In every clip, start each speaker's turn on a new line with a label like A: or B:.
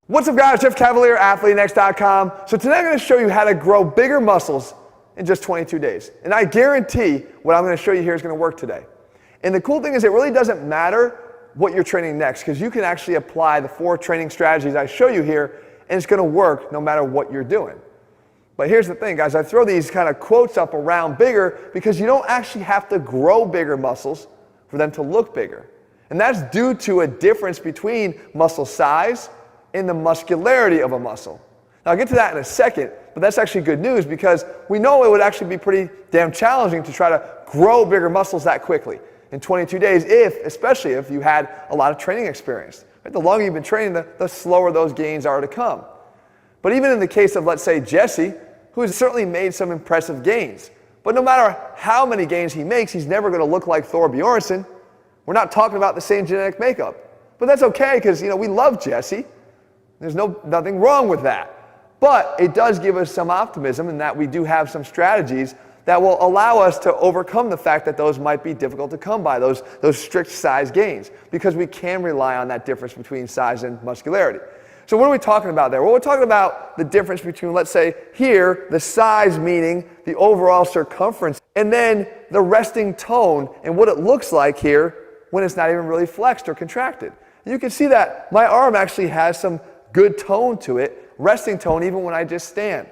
A: What's up guys, Jeff Cavalier, ATHLEAN-X.com. So today I'm going to show you how to grow bigger muscles in just 22 days. And I guarantee what I'm going to show you here is going to work today. And the cool thing is it really doesn't matter what you're training next, because you can actually apply the 4 training strategies I show you here and it's going to work no matter what you're doing. But here's the thing guys, I throw these kind of quotes up around bigger because you don't actually have to grow bigger muscles for them to look bigger. And that's due to a difference between muscle size and the muscularity of a muscle. Now I'll get to that in a second, but that's actually good news because we know it would actually be pretty damn challenging to try to grow bigger muscles that quickly in 22 days, especially if you had a lot of training experience. Right? The longer you've been training, the slower those gains are to come. But even in the case of, let's say, Jesse, who has certainly made some impressive gains, but no matter how many gains he makes, he's never going to look like Thor Bjornsson. We're not talking about the same genetic makeup. But that's okay because, we love Jesse. There's nothing wrong with that. But it does give us some optimism in that we do have some strategies that will allow us to overcome the fact that those might be difficult to come by, those strict size gains, because we can rely on that difference between size and muscularity. So what are we talking about there? Well, we're talking about the difference between, let's say, here, the size meaning the overall circumference, and then the resting tone and what it looks like here when it's not even really flexed or contracted. You can see that my arm actually has some good tone to it, resting tone even when I just stand.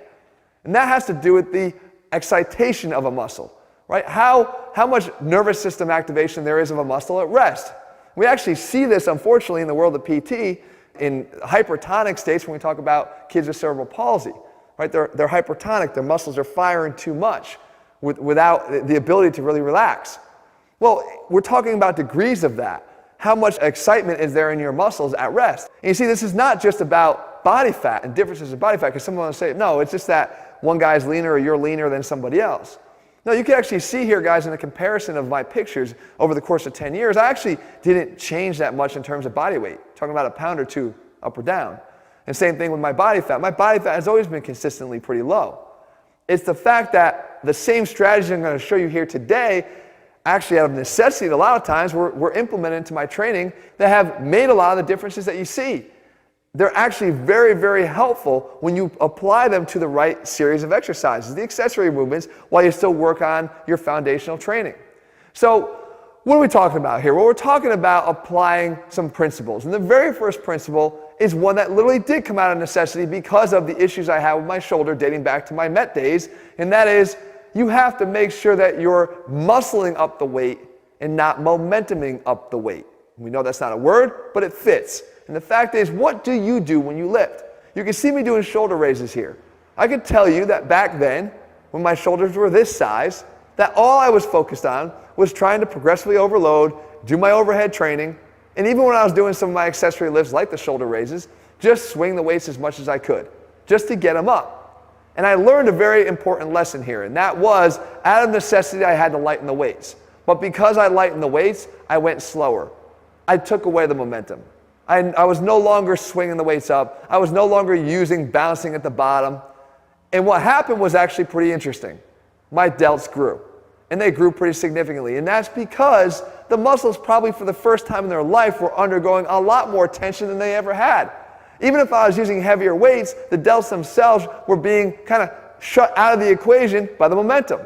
A: And that has to do with the excitation of a muscle, right? How much nervous system activation there is of a muscle at rest. We actually see this, unfortunately, in the world of PT in hypertonic states when we talk about kids with cerebral palsy, right? They're hypertonic, their muscles are firing too much without the ability to really relax. Well, we're talking about degrees of that. How much excitement is there in your muscles at rest? And you see, this is not just about body fat and differences in body fat, because someone will say, no, it's just that one guy's leaner or you're leaner than somebody else. No, you can actually see here, guys, in the comparison of my pictures over the course of 10 years, I actually didn't change that much in terms of body weight, talking about a pound or 2 up or down. And same thing with my body fat. My body fat has always been consistently pretty low. It's the fact that the same strategy I'm going to show you here today, actually out of necessity a lot of times, were implemented into my training that have made a lot of the differences that you see. They're actually very, very helpful when you apply them to the right series of exercises, the accessory movements, while you still work on your foundational training. So what are we talking about here? Well, we're talking about applying some principles. And the very first principle is one that literally did come out of necessity because of the issues I had with my shoulder dating back to my Met days, and that is you have to make sure that you're muscling up the weight and not momentuming up the weight. We know that's not a word, but it fits. And the fact is, what do you do when you lift? You can see me doing shoulder raises here. I can tell you that back then, when my shoulders were this size, that all I was focused on was trying to progressively overload, do my overhead training, and even when I was doing some of my accessory lifts like the shoulder raises, just swing the weights as much as I could, just to get them up. And I learned a very important lesson here, and that was, out of necessity, I had to lighten the weights. But because I lightened the weights, I went slower. I took away the momentum. I was no longer swinging the weights up. I was no longer bouncing at the bottom. And what happened was actually pretty interesting. My delts grew, and they grew pretty significantly. And that's because the muscles probably for the first time in their life were undergoing a lot more tension than they ever had. Even if I was using heavier weights, the delts themselves were being kind of shut out of the equation by the momentum.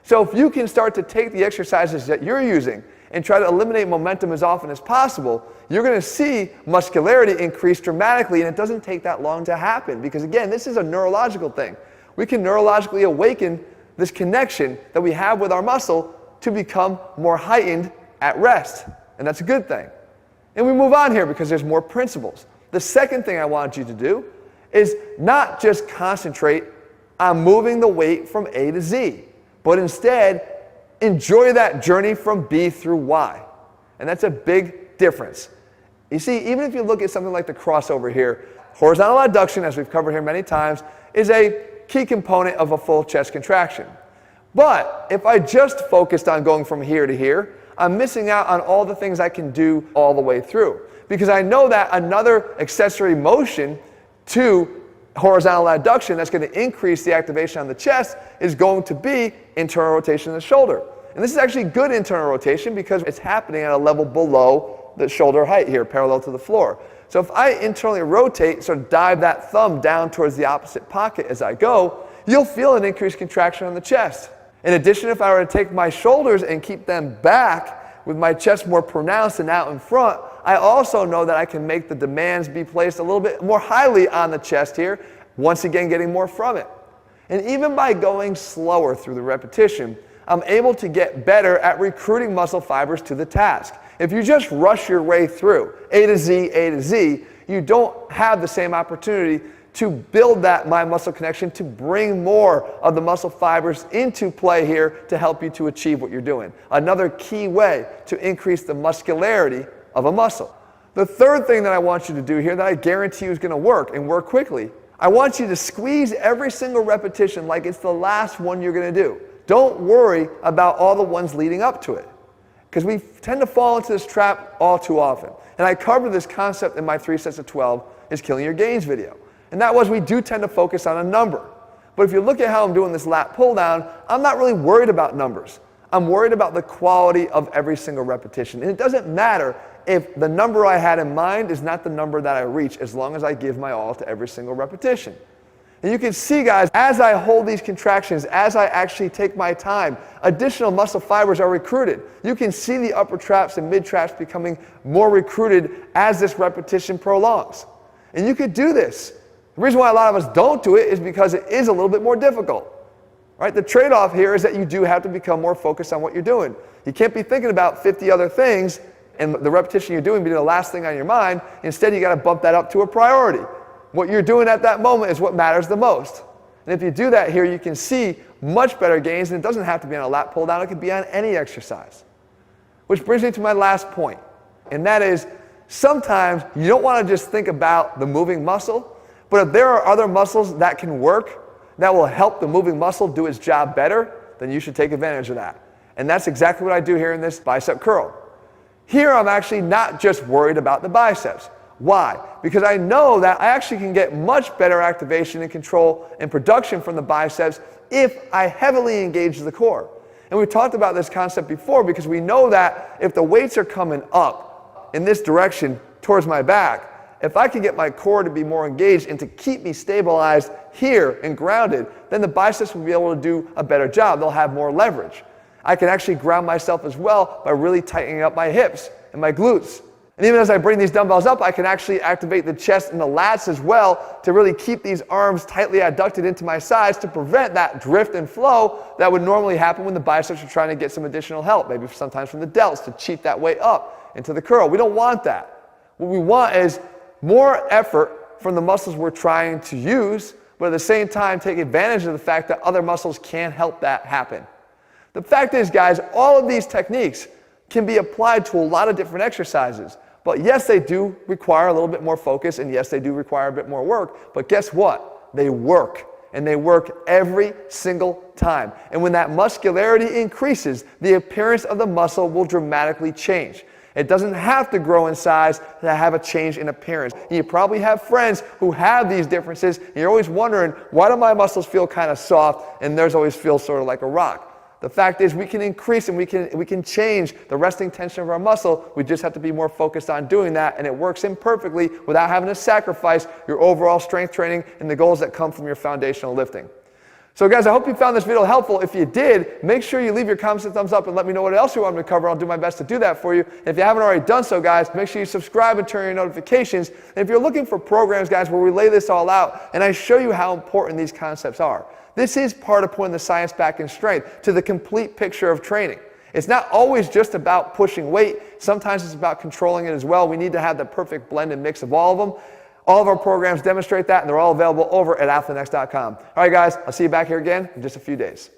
A: So if you can start to take the exercises that you're using and try to eliminate momentum as often as possible, you're going to see muscularity increase dramatically, and it doesn't take that long to happen because, again, this is a neurological thing. We can neurologically awaken this connection that we have with our muscle to become more heightened at rest, and that's a good thing. And we move on here because there's more principles. The second thing I want you to do is not just concentrate on moving the weight from A to Z, but instead enjoy that journey from B through Y. And that's a big difference. You see, even if you look at something like the crossover here, horizontal adduction, as we've covered here many times, is a key component of a full chest contraction. But if I just focused on going from here to here, I'm missing out on all the things I can do all the way through. Because I know that another accessory motion to horizontal adduction that's going to increase the activation on the chest is going to be internal rotation of the shoulder. And this is actually good internal rotation because it's happening at a level below the shoulder height here, parallel to the floor. So if I internally rotate, sort of dive that thumb down towards the opposite pocket as I go, you'll feel an increased contraction on the chest. In addition, if I were to take my shoulders and keep them back with my chest more pronounced and out in front, I also know that I can make the demands be placed a little bit more highly on the chest here, once again getting more from it. And even by going slower through the repetition, I'm able to get better at recruiting muscle fibers to the task. If you just rush your way through A to Z, you don't have the same opportunity to build that mind-muscle connection, to bring more of the muscle fibers into play here to help you to achieve what you're doing. Another key way to increase the muscularity of a muscle. The third thing that I want you to do here that I guarantee you is going to work and work quickly, I want you to squeeze every single repetition like it's the last one you're going to do. Don't worry about all the ones leading up to it, because we tend to fall into this trap all too often. And I covered this concept in my 3 sets of 12 is killing your gains video. And that was, we do tend to focus on a number. But if you look at how I'm doing this lat pull down, I'm not really worried about numbers. I'm worried about the quality of every single repetition. And it doesn't matter if the number I had in mind is not the number that I reach, as long as I give my all to every single repetition. And you can see, guys, as I hold these contractions, as I actually take my time, additional muscle fibers are recruited. You can see the upper traps and mid traps becoming more recruited as this repetition prolongs. And you could do this. The reason why a lot of us don't do it is because it is a little bit more difficult. Right? The trade-off here is that you do have to become more focused on what you're doing. You can't be thinking about 50 other things and the repetition you're doing being the last thing on your mind. Instead, you got to bump that up to a priority. What you're doing at that moment is what matters the most. And if you do that here, you can see much better gains, and it doesn't have to be on a lat pull down, it could be on any exercise. Which brings me to my last point, and that is sometimes you don't want to just think about the moving muscle, but if there are other muscles that can work, that will help the moving muscle do its job better, then you should take advantage of that. And that's exactly what I do here in this bicep curl. Here I'm actually not just worried about the biceps. Why? Because I know that I actually can get much better activation and control and production from the biceps if I heavily engage the core. And we've talked about this concept before, because we know that if the weights are coming up in this direction towards my back, if I can get my core to be more engaged and to keep me stabilized here and grounded, then the biceps will be able to do a better job. They'll have more leverage. I can actually ground myself as well by really tightening up my hips and my glutes. And even as I bring these dumbbells up, I can actually activate the chest and the lats as well to really keep these arms tightly adducted into my sides to prevent that drift and flow that would normally happen when the biceps are trying to get some additional help, maybe sometimes from the delts to cheat that way up into the curl. We don't want that. What we want is more effort from the muscles we're trying to use, but at the same time take advantage of the fact that other muscles can help that happen. The fact is, guys, all of these techniques can be applied to a lot of different exercises. But yes, they do require a little bit more focus, and yes, they do require a bit more work. But guess what? They work, and they work every single time. And when that muscularity increases, the appearance of the muscle will dramatically change. It doesn't have to grow in size to have a change in appearance. And you probably have friends who have these differences, and you're always wondering, why do my muscles feel kind of soft and theirs always feel sort of like a rock? The fact is, we can increase and we can change the resting tension of our muscle. We just have to be more focused on doing that, and it works imperfectly without having to sacrifice your overall strength training and the goals that come from your foundational lifting. So guys, I hope you found this video helpful. If you did, make sure you leave your comments and thumbs up and let me know what else you want me to cover. I'll do my best to do that for you. And if you haven't already done so, guys, make sure you subscribe and turn on your notifications. And if you're looking for programs, guys, where we lay this all out and I show you how important these concepts are, this is part of putting the science back in strength to the complete picture of training. It's not always just about pushing weight. Sometimes it's about controlling it as well. We need to have the perfect blend and mix of all of them. All of our programs demonstrate that, and they're all available over at ATHLEAN-X.com. All right, guys, I'll see you back here again in just a few days.